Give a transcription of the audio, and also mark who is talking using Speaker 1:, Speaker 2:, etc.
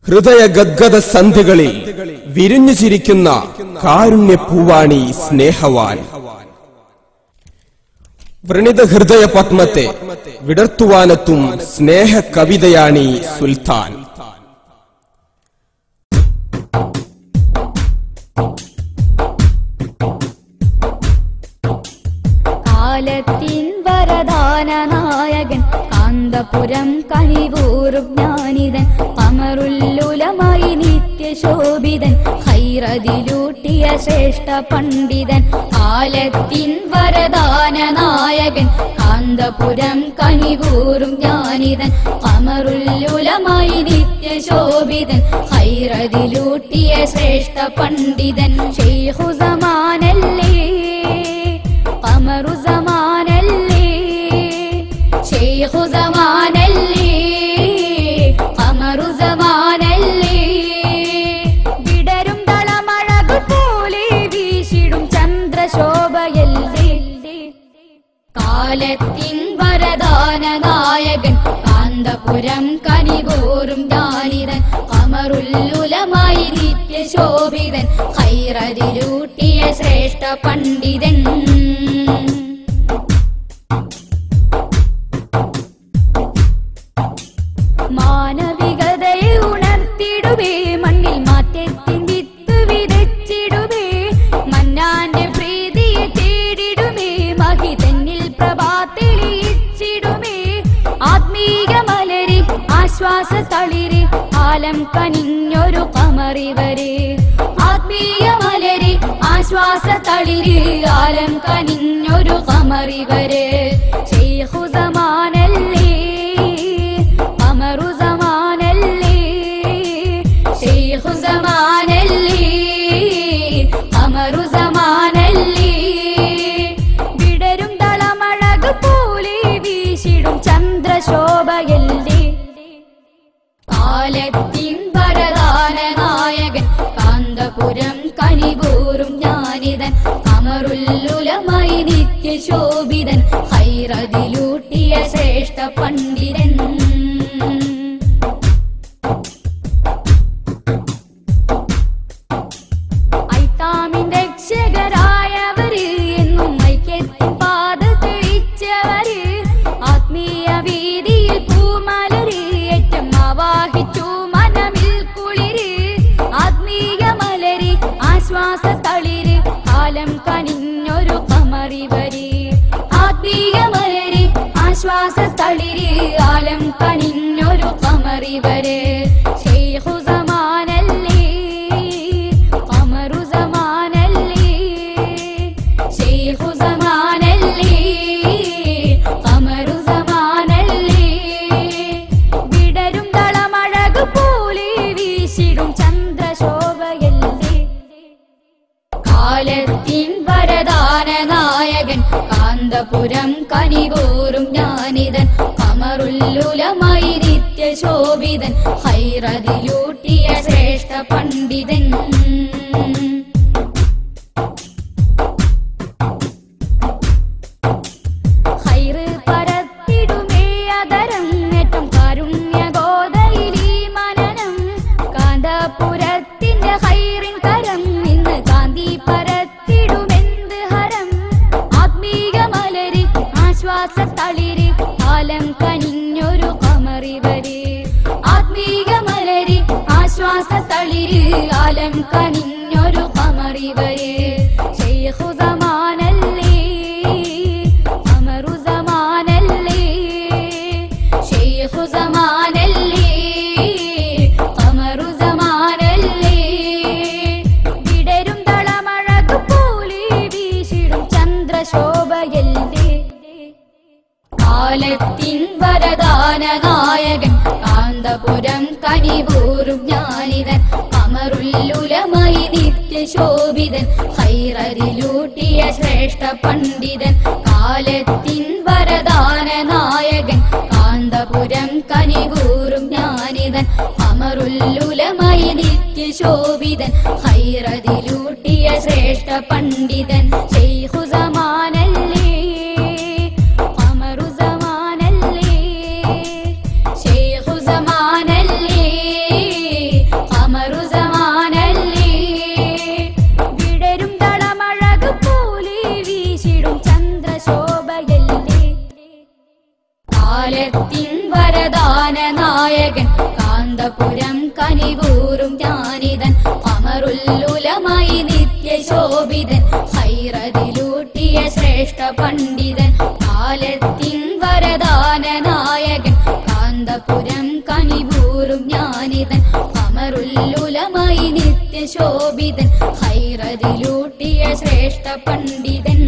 Speaker 1: ഹൃദയ ഗദ്ഗദ സന്ധികളിൽ വിരിഞ്ഞു ചിരിക്കുന്ന കാരുണ്യപൂവാണി സ്നേഹവാൻ. വ്രണിത ഹൃദയ പത്മത്തെ വിടർത്തുവാനെത്തും സ്നേഹ കവിതയാണീ സുൽത്താൻ.
Speaker 2: കാലത്തിൻ വരദാന നായകൻ കാന്തപുരം കനിവൂറും ജ്ഞാനിതൻ അമറുല്ലുലമായി നിത്യശോഭിതൻ ഹൈറതിലൂട്ടിയ ശ്രേഷ്ഠ പണ്ഡിതൻ. കാലത്തിൻ വരദാന നായകൻ കാന്തപുരം കനിവൂറും ജ്ഞാനിതൻ അമറുല്ലുലമായി നിത്യശോഭിതൻ ഹൈറതിലൂട്ടിയ ശ്രേഷ്ഠ പണ്ഡിതൻ. ശൈഖു സമാനല്ലേ ഖമറു സമാനല്ലേ, ശൈഖു സമാനല്ലേ ഖമറു സമാനല്ലേ, വിടരും തളമഴകു പോലെ വീശിടും ചന്ദ്രശോഭയല്ലേ. കാലത്തിൻ വരദാന നായകൻ കാന്തപുരം കനിവൂറും ജ്ഞാനിതൻ ഖമറുല്ലുലമായി നിത്യശോഭിതൻ ഹൈറതിലൂട്ടിയ ശ്രേഷ്ഠ പണ്ഡിതൻ. മാനവികതയെ ഉണർത്തിടുവേ, മണ്ണിൽ മാറ്റത്തിൻ വിത്ത് വിതച്ചിടുവേ, മന്നാന്റെ പ്രീതിയെ തേടിടുമേ, മഹിതന്നിൽ പ്രഭാ തെളിയിച്ചിടുമേ. ആത്മീക മലരി ആശ്വാസ തളിര് ആലം കനിഞ്ഞൊരു ഖമറിവരെ, ആത്മീയ മലരി ആശ്വാസ തളിര് ആലം കനിഞ്ഞൊരു ഖമറിവരെ. ശൈഖു സമാനല്ലേ ഖമറു സമാനല്ലേ, ശൈഖു സമാനല്ലേ ഖമറു സമാനല്ലേ, വിടരും തളമഴകു പോലെ വീശിടും ചന്ദ്രശോഭയല്ലേ. കാലത്തിൻ വരദാന നായകൻ കാന്തപുരം കനിവൂറും ജ്ഞാനിതൻ ഖമറുല്ലുലമായി നിത്യശോഭിതൻ ഹൈറതിലൂട്ടിയ ശ്രേഷ്ഠ പണ്ഡിതൻ. ഐത്താമിൻ രക്ഷകരായവര് എന്നും ഐക്യത്തിൻ പാത തെളിച്ചവര്, ആത്മീയ വീതിയിൽ പൂമലര് ഏറ്റം ആവാഹിച്ചു മനമിൽ കുളിര്. ആത്മീയ മലര് ആശ്വാസ തളിര് കാലം കനിഞ്ഞൊരു ഖമറിവര്, ആത്മീയ മലര് ആശ്വാസ തളിര് കാലം കനിഞ്ഞൊരു ഖമറിവര്. ശൈഖു സമാനല്ലേ ഖമറു സമാനല്ലേ, ശൈഖു സമാനല്ലേ ഖമറു സമാനല്ലേ, വിടരും തളമഴകു പോലെ വീശിടും ചന്ദ്രശോഭയല്ലേ. കാലത്തിൻ വരദാന നായകൻ കാന്തപുരം കനിവൂറും ജ്ഞാനിതൻ ഖമറുല്ലുലമായി നിത്യശോഭിതൻ ഹൈറതിലൂട്ടിയ ശ്രേഷ്ഠ പണ്ഡിതൻ. ഹൈറ് പരത്തിടുമേ അതരം ഏറ്റം കാരുണ്യഗോദയിലീ മനനം, കാന്തപുരത്തിന്റെ ഹൈറിൻ കരം ഇന്ന് കാന്തി പരത്തിടുമെന്ത് ഹരം. ആത്മീക മലര് ആശ്വാസ തളിര് കാലം കനിഞ്ഞൊരു ഖമറിവര്, ആത്മീക മലര് ആശ്വാസ തളിര് കാലം കനിഞ്ഞൊരു ഖമറിവര്. ശൈഖു സമാനല്ലേ ഖമറു സമാനല്ലേ, ശൈഖു സമാനല്ലേ ഖമറു സമാനല്ലേ, വിടരും തളമഴകു പോലെ വീശിടും ചന്ദ്രശോഭയല്ലേ. കാലത്തിൻ വരദാന നായകൻ കാന്തപുരം കനിവൂറും ജ്ഞാനിതൻ ഖമറുല്ലുലമായി നിത്യശോഭിതൻ ഹൈറതിലൂട്ടിയ ശ്രേഷ്ഠ പണ്ഡിതൻ. കാലത്തിൻ വരദാന നായകൻ കാന്തപുരം കനിവൂറും ജ്ഞാനിതൻ ഖമറുല്ലുലമായി നിത്യശോഭിതൻ ഹൈറതിലൂട്ടിയ ശ്രേഷ്ഠ പണ്ഡിതൻ. ശൈഖു സമാനല്ലേ ഖമറു സമാനല്ലേ, ശൈഖു സമാനല്ലേ കാലത്തിൻ വരദാന നായകൻ കാന്തപുരം കനികൂറും ജ്ഞാനിതൻ അമറുല്ലുലമായി നിത്യശോഭിതൻ ഹൈറതിലൂട്ടിയ ശ്രേഷ്ഠ പണ്ഡിതൻ കാലത്തിൻ വരദാന നായകൻ കാന്തപുരം കനികൂറും ജ്ഞാനിതൻ അമറുല്ലുലമായി നിത്യശോഭിതൻ ഹൈറതിലൂട്ടിയ ശ്രേഷ്ഠ പണ്ഡിതൻ